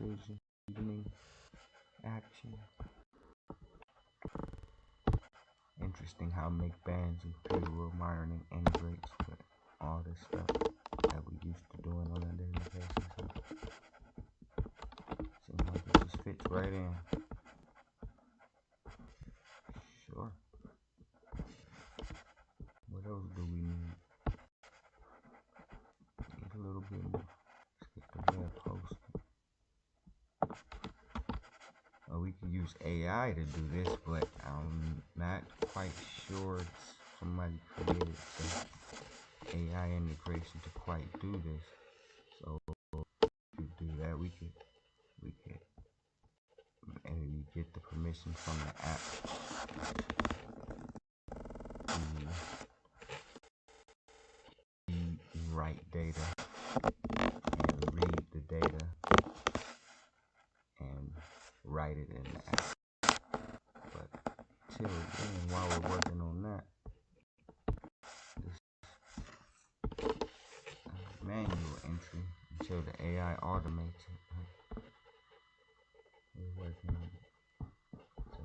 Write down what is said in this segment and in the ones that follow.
decision, evening action. Interesting how Make Bands and Computer World Monitoring integrates with all this stuff that we used to doing on a daily basis. Seems like it just fits right in. Sure. What else do we need? Need a little bit more. Let's get the web hosting. We can use AI to do this, but I'm not quite sure somebody created some AI integration to quite do this. So to do that, we could maybe get the permission from the app to write data and read the data and write it in the app. But till then, while we're working on that, this manual entry until the AI automates it. We're working on it. So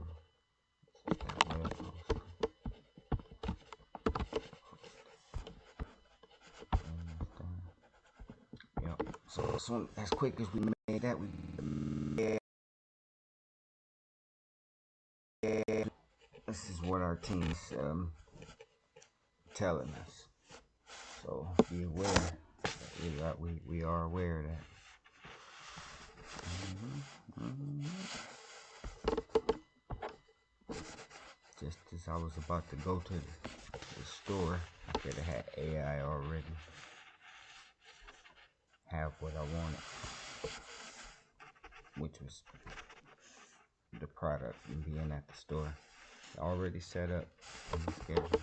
it's just that web host. Yep. So as quick as we made that, this is what our team's telling us. So be aware. We are aware of that. Just as I was about to go to the store, I could have had AI already have what I wanted, which was the product and being at the store. Already set up in the schedule.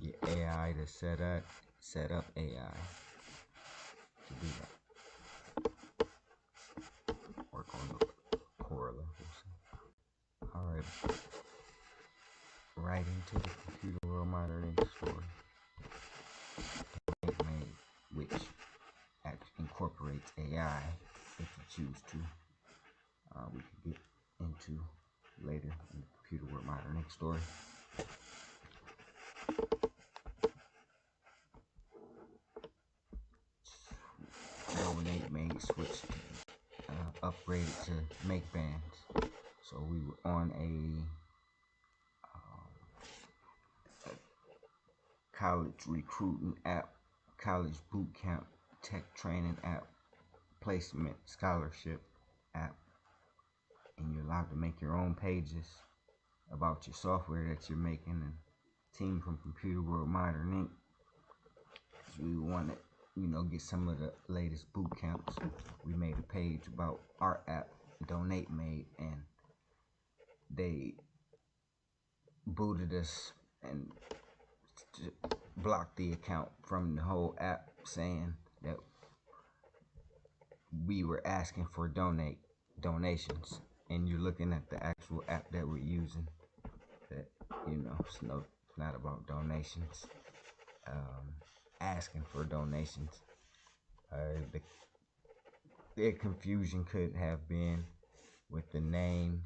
Get AI to set up AI to do that. Work on the core levels. Alright. Right into the Computer World Monitoring store. Which incorporates AI if you choose to. We can get into later in the Computer World Monitoring store. Donate made switch upgraded to Make Bands. So we were on a college recruiting app, college boot camp, tech training app, placement scholarship app, and you're allowed to make your own pages about your software that you're making. And team from Computer World Monitoring Inc. So we want to, get some of the latest boot camps. We made a page about our app, Donate Made, and they booted us and blocked the account from the whole app, saying that we were asking for donations. And you're looking at the actual app that we're using, that it's not about donations. Asking for donations. The confusion could have been with the name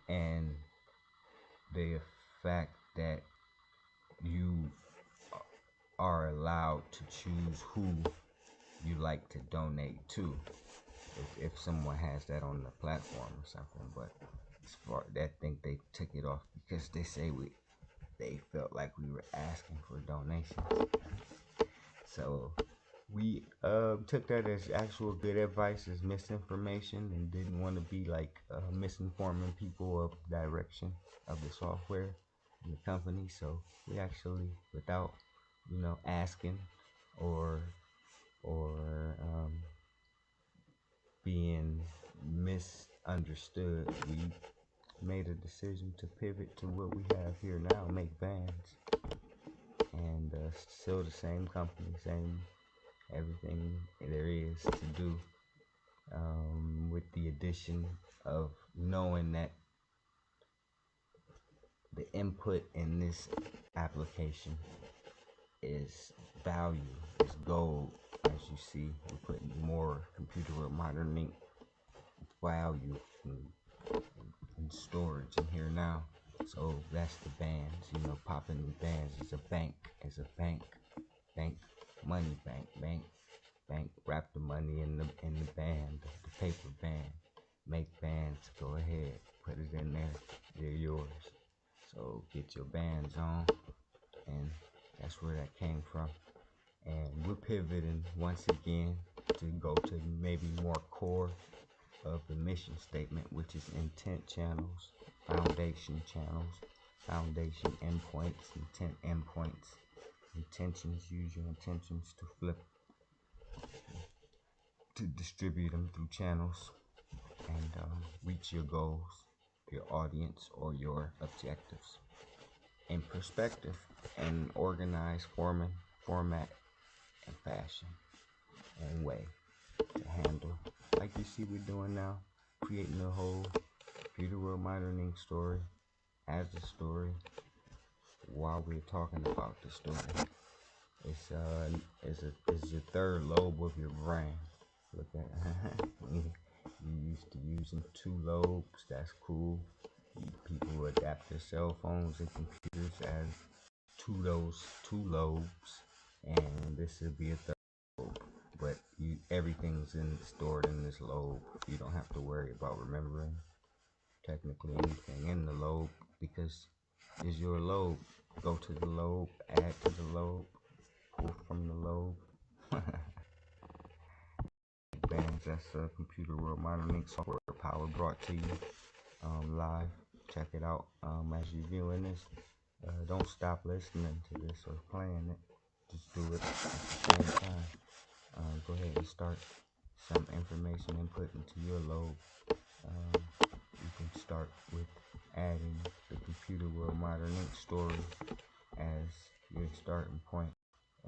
and the fact that you are allowed to choose who you like to donate to, if someone has that on the platform or something. But as far I think they took it off because they say they felt like we were asking for donations. So we took that as actual good advice, as misinformation, and didn't want to be like misinforming people of direction of the software and the company. So we actually, without asking or being misunderstood, we made a decision to pivot to what we have here now, Make Bands, and still the same company, same everything there is to do, with the addition of knowing that the input in this application is value, is gold, as you see, we're putting more computer monitoring value in storage in here now. So that's the bands, you know, popping the bands is a bank, money bank, wrap the money in the band, the paper band, make bands, go ahead, put it in there, they're yours. So get your bands on, and that's where that came from. And we're pivoting once again to go to maybe more core of the mission statement, which is intent channels, foundation endpoints, intent endpoints, intentions. Use your intentions to flip, to distribute them through channels and reach your goals, your audience, or your objectives in perspective and organized format and fashion and way to handle, like you see we're doing now, creating the whole computer world monitoring story as a story while we're talking about the story. It's your third lobe of your brain. Look at you used to using 2 lobes. That's cool. People adapt their cell phones and computers as two lobes, and this would be a third lobe. But everything's stored in this lobe. You don't have to worry about remembering technically anything in the lobe because it's your lobe. Go to the lobe, add to the lobe, pull from the lobe. Bands, that's a computer world monitoring software power brought to you live. Check it out as you're viewing this. Don't stop listening to this or playing it. Just do it at the same time. Go ahead and start some information input into your lobe. You can start with adding the computer world monitoring story as your starting point,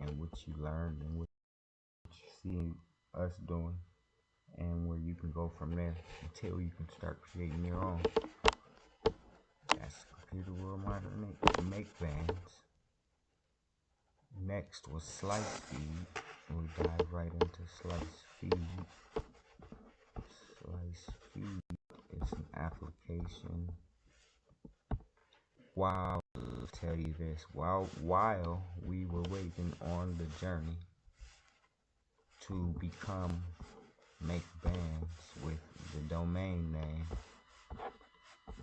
and what you learned and what you see us doing, and where you can go from there until you can start creating your own. That's computer world monitoring. Make bands. Next was Slicefeed. We'll dive right into Slicefeed. Slicefeed is an application. While I'll tell you this, while we were waiting on the journey to become Make Bands with the domain name,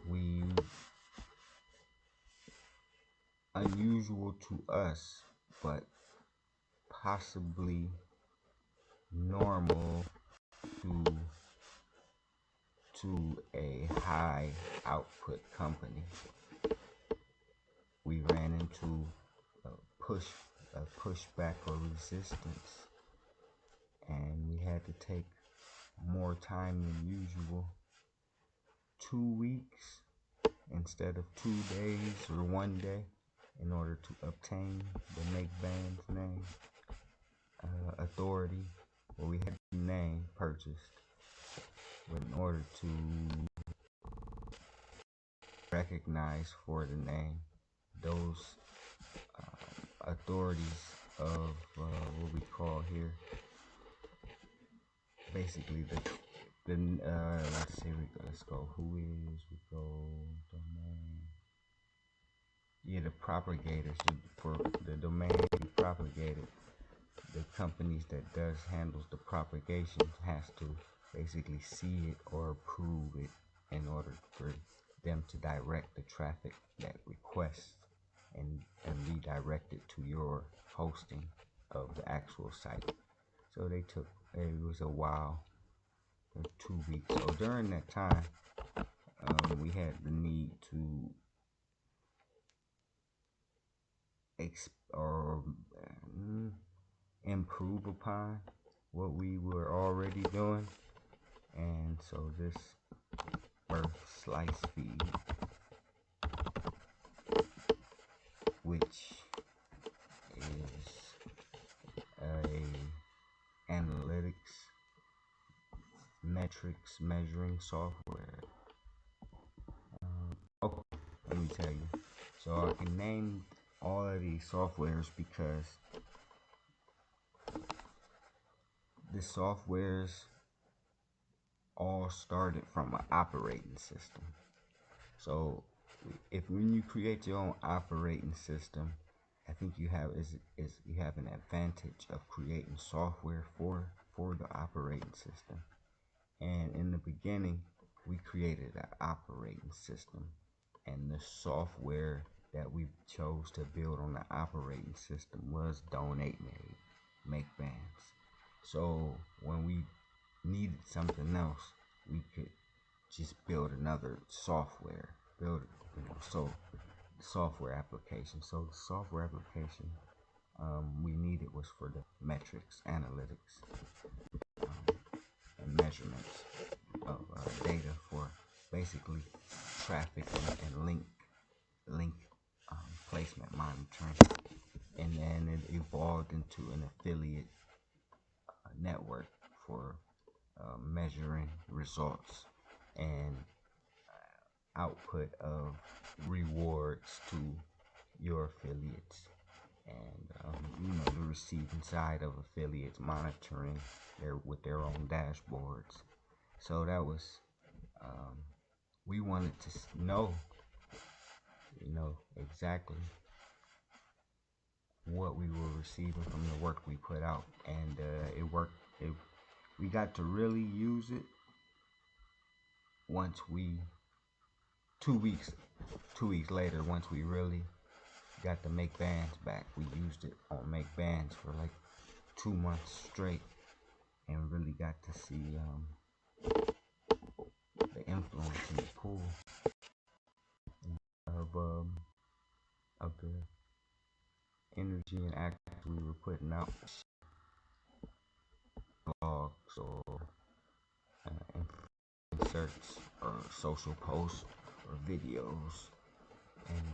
we unusual to us, but possibly normal to a high output company. We ran into a pushback or resistance, and we had to take more time than usual, 2 weeks instead of 2 days or 1 day, in order to obtain the Make Bands name authority, where we had the name purchased. But in order to recognize for the name, those authorities of what we call here, basically let's go domain. Yeah, the propagators for the domain to be propagated. The companies that handles the propagation has to basically see it or approve it in order for them to direct the traffic that requests and redirect it to your hosting of the actual site. So it was a while, 2 weeks. So during that time, we had the need to improve upon what we were already doing, and so this birthed Slicefeed, which is a analytics metrics measuring software. Okay, let me tell you. So I can name all of these softwares because the softwares all started from an operating system. So if when you create your own operating system, I think you have you have an advantage of creating software for the operating system. And in the beginning, we created an operating system, and the software that we chose to build on the operating system was Donate Made, Make Bands. So when we needed something else, we could just build another software, so software application. So the software application we needed was for the metrics, analytics, and measurements of data for basically traffic and link placement monitoring. And then it evolved into an affiliate network for measuring results and output of rewards to your affiliates, and the receiving side of affiliates monitoring with their own dashboards. So that was we wanted to know exactly what we were receiving from the work we put out, and it worked. We got to really use it once we 2 weeks later, once we really got the Make Bands back. We used it on Make Bands for like 2 months straight, and really got to see the influence and the pull of the energy and action we were putting out, blogs or inserts or social posts or videos, and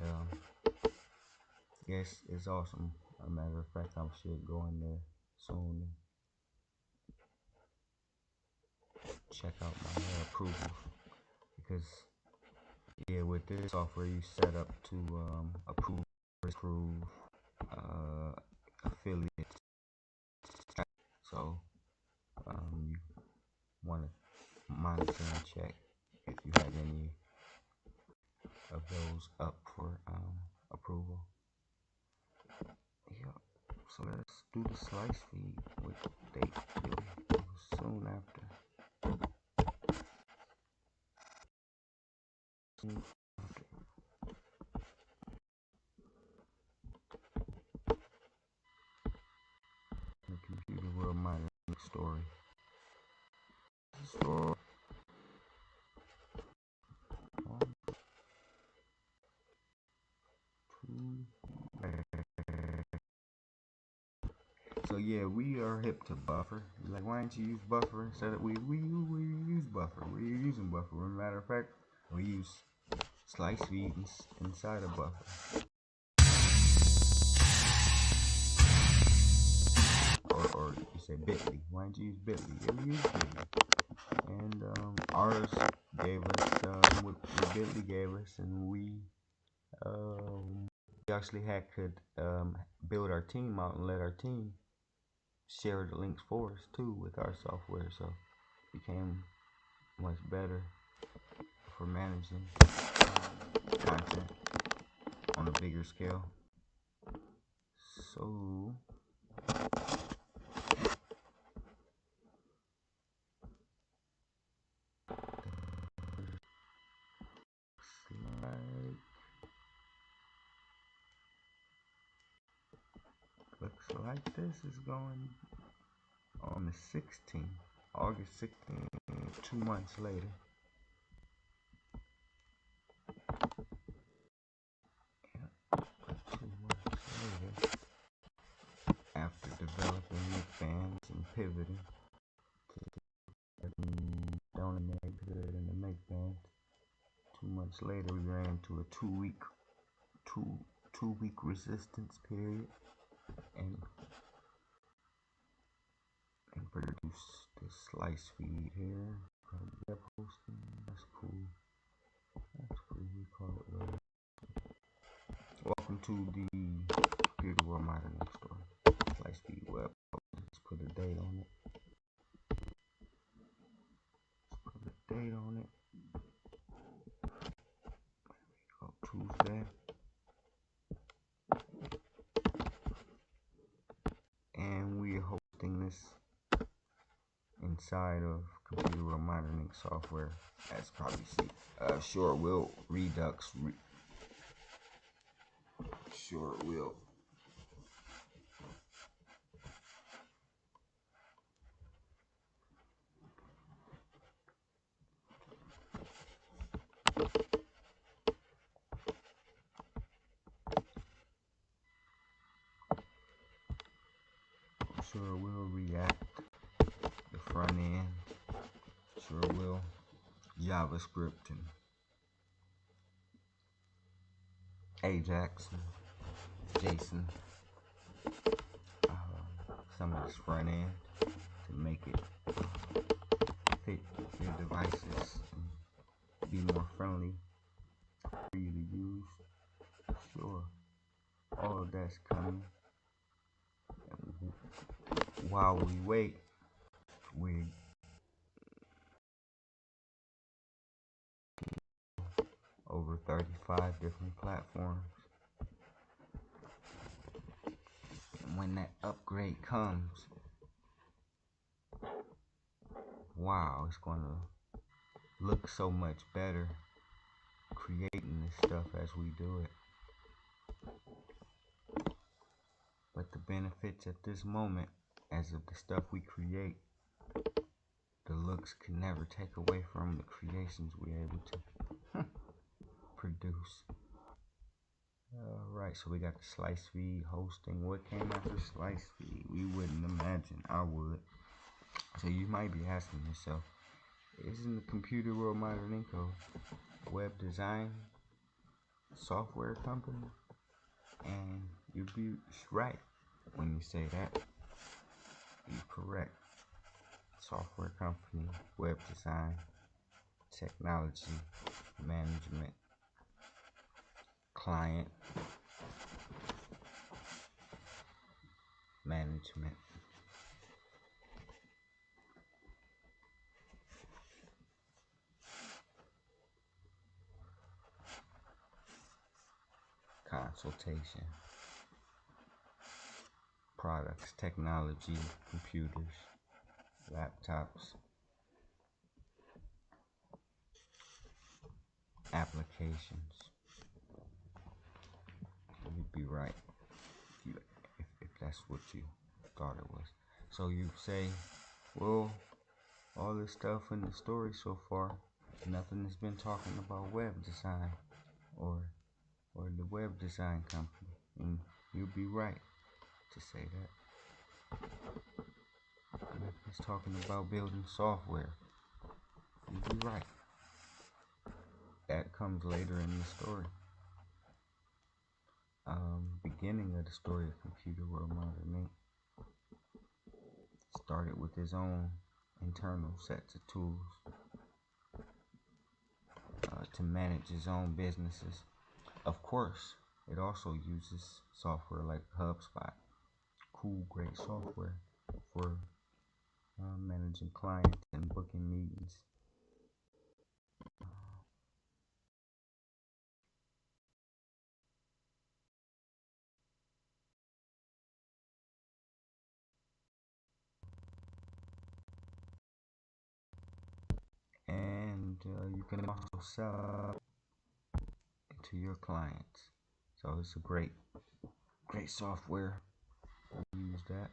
yes, it's awesome. As a matter of fact, I should go in there soon and check out my approvals, because with this software you set up to approve affiliates. So you want to monitor and check if you have any of those up for approval. Yeah. So let's do the Slicefeed with date soon after. The computer will mine the story. So yeah, we are hip to Buffer. Like, why don't you use Buffer instead of we use Buffer? We're using Buffer. As a matter of fact, we use Slicefeed inside of Buffer. Or you say Bitly. Why don't you use Bitly? Yeah, we use Bitly. And ours gave us what Bitly gave us, and we actually could build our team out and let our team share the links for us too with our software, so it became much better for managing content on a bigger scale. So looks like this is going on the 16th, August 16th, 2 months later. After developing Make Bands and pivoting to Donate Good and the Make Bands, 2 months later we ran into a two week resistance period and produced this Slicefeed here. Web hosting, that's cool. We call it web. Welcome to the Computer World Modern Next Door. Slicefeed web. Let's put a date on it. inside of computer world monitoring software, as you probably see, short wheel redux, short wheel React, the front end, sure will JavaScript and Ajax and JSON, some of this front end to make it fit your devices and be more friendly for you to use. Sure, all of that's coming. And while we wait, we over 35 different platforms. And when that upgrade comes, wow, it's gonna look so much better creating this stuff as we do it. But the benefits at this moment, as of the stuff we create, the looks can never take away from the creations we're able to produce. Alright, so we got the Slicefeed hosting. What came after Slicefeed? We wouldn't imagine. I would. So you might be asking yourself, isn't the computer world monitoring web design software company? And you'd be right when you say that. You're correct. Software company, web design, technology, management, client management. Consultation, products, technology, computers, laptops, applications. You'd be right if that's what you thought it was. So you say, well, all this stuff in the story so far, nothing has been talking about web design or the web design company, and you'd be right to say that. It's talking about building software. You'd be right. That comes later in the story. Beginning of the story of computer world monitoring started with his own internal sets of tools to manage his own businesses. Of course, it also uses software like HubSpot, cool, great software for managing clients and booking meetings. And you can also sell to your clients. So it's a great software. Use that.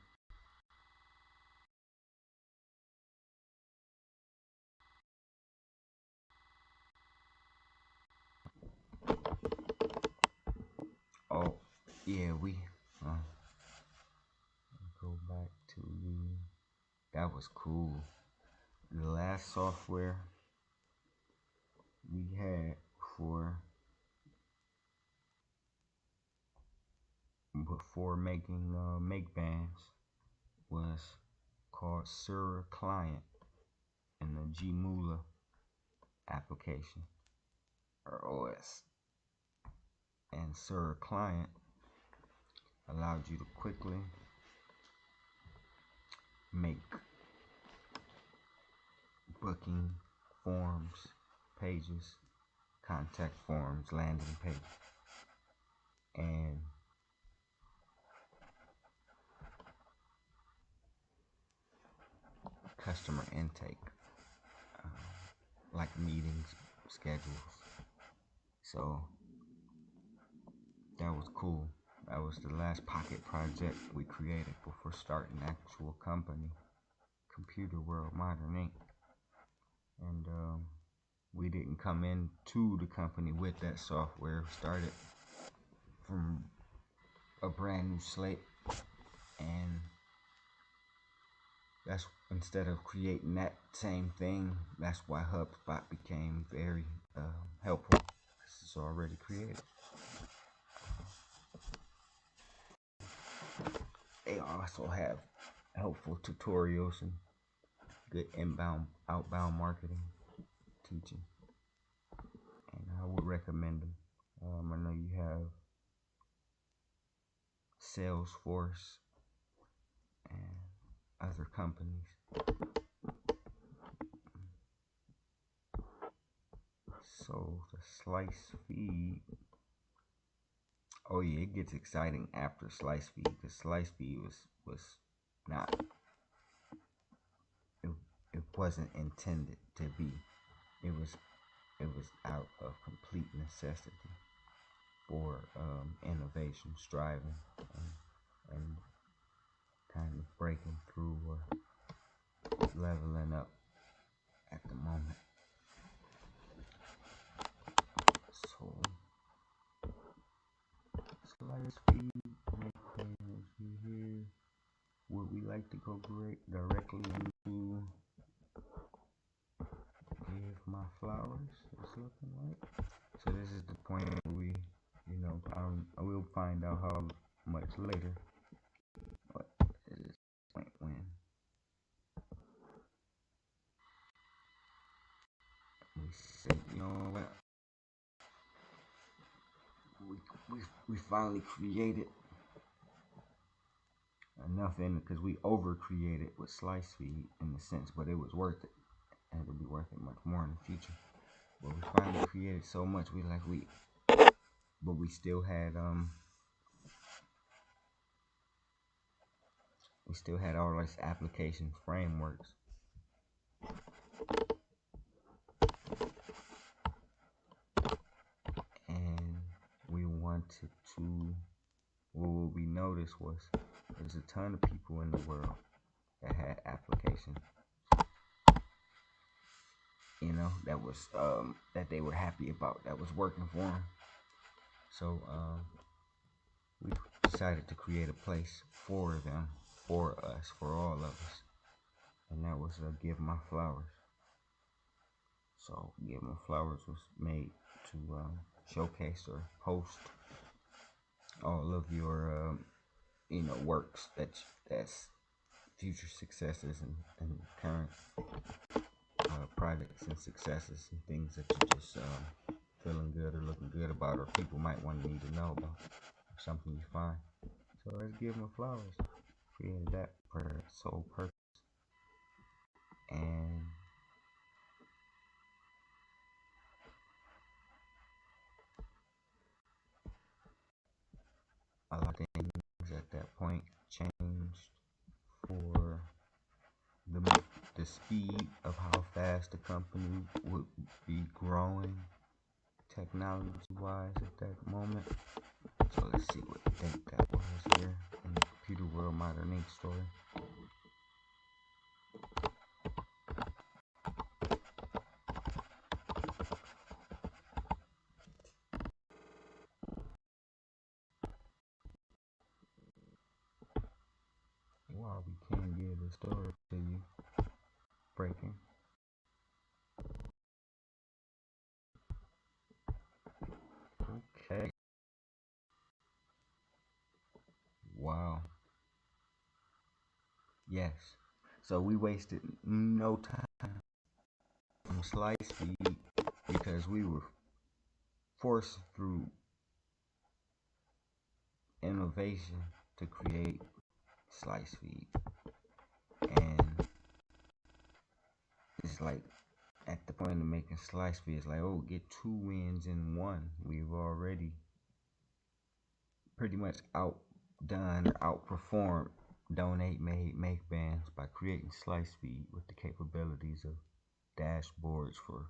Oh, yeah, we go back to that was cool. The last software we had before making make bands was called Sura Client in the Gmula application or OS. And Sura Client allowed you to quickly make booking forms, pages, contact forms, landing pages, and customer intake, like meetings, schedules. So that was cool. That was the last pocket project we created before starting actual company, Computer World Modern Inc. And we didn't come into the company with that software. We started from a brand new slate, and that's instead of creating that same thing, that's why HubSpot became very helpful. It's already created. They also have helpful tutorials and good inbound, outbound marketing teaching, and I would recommend them. I know you have Salesforce and other companies. So the Slicefeed. Oh yeah, it gets exciting after Slicefeed, because Slicefeed was not. It wasn't intended to be. It was out of complete necessity for innovation, striving, and kind of breaking through or leveling up at the moment. So Slicefeed, here. Would we like to go directly into Givemyflowers? It's looking like. So this is the point where we, I will find out how much later. But it is the point when we say, you know what? We finally created enough in it, because we over created with Slicefeed in the sense, but it was worth it, and it'll be worth it much more in the future. But we finally created so much, but we still had all these application frameworks. And we wanted to, what we noticed was there's a ton of people in the world that had applications, that was that they were happy about, that was working for them. So we decided to create a place for them, for us, for all of us, and that was Givemyflowers. So Givemyflowers was made to showcase or host all of your works that's future successes and current projects and successes and things that you just feeling good or looking good about, or people might need to know about, or something you find. So let's Givemyflowers. Created that for its sole purpose, and a lot of things at that point changed for the speed of how fast the company would be growing technology-wise at that moment. So let's see what date that was here in the Computer World Modern Inc. story. While we can give the story to you, breaking. Okay. Wow. Yes. So we wasted no time on Slicefeed because we were forced through innovation to create Slicefeed. And it's like at the point of making Slicefeed, it's like, oh, get 2 wins in 1. We've already pretty much outdone or outperformed Donate, make bands by creating Slicefeed with the capabilities of dashboards for